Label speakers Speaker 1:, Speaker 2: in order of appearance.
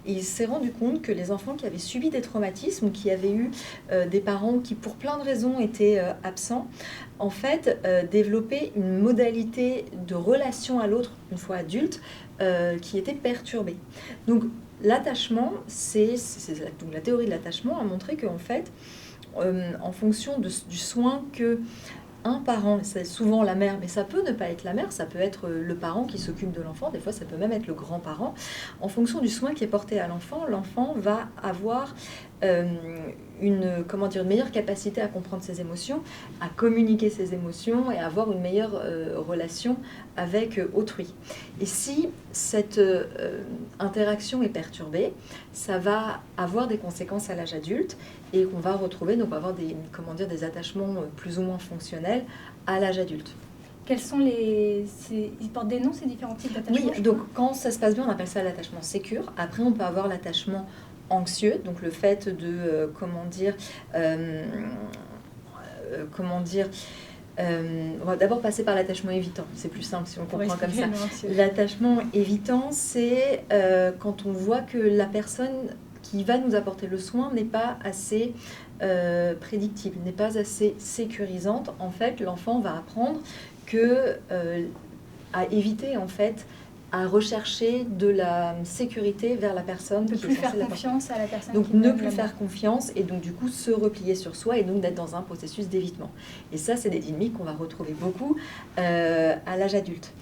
Speaker 1: Et il s'est rendu compte que les enfants qui avaient subi des traumatismes, qui avaient eu des parents qui, pour plein de raisons, étaient absents, en fait, développaient une modalité de relation à l'autre, une fois adulte, qui était perturbée. Donc, l'attachement, donc la théorie de l'attachement a montré qu'en fait, en fonction du soin que un parent, c'est souvent la mère, mais ça peut ne pas être la mère, ça peut être le parent qui s'occupe de l'enfant, des fois ça peut même être le grand-parent. En fonction du soin qui est porté à l'enfant, l'enfant va avoir une meilleure capacité à comprendre ses émotions, à communiquer ses émotions et à avoir une meilleure relation avec autrui. Et si cette interaction est perturbée, ça va avoir des conséquences à l'âge adulte et qu'on va retrouver, donc on va avoir des attachements plus ou moins fonctionnels à l'âge adulte.
Speaker 2: Quels sont ils portent des noms, ces différents types d'attachements?
Speaker 1: Oui, donc quand ça se passe bien, on appelle ça l'attachement sécure. Après, on peut avoir l'attachement anxieux, donc le fait de, on va d'abord passer par l'attachement évitant, c'est plus simple si on comprend comme ça. L'attachement évitant, c'est quand on voit que la personne qui va nous apporter le soin n'est pas assez prédictible, n'est pas assez sécurisante. En fait, l'enfant va apprendre à éviter en fait, à rechercher de la sécurité vers la personne.
Speaker 2: Ne plus faire confiance à la personne.
Speaker 1: Donc ne plus faire confiance et donc du coup se replier sur soi et donc d'être dans un processus d'évitement. Et ça, c'est des dynamiques qu'on va retrouver beaucoup à l'âge adulte.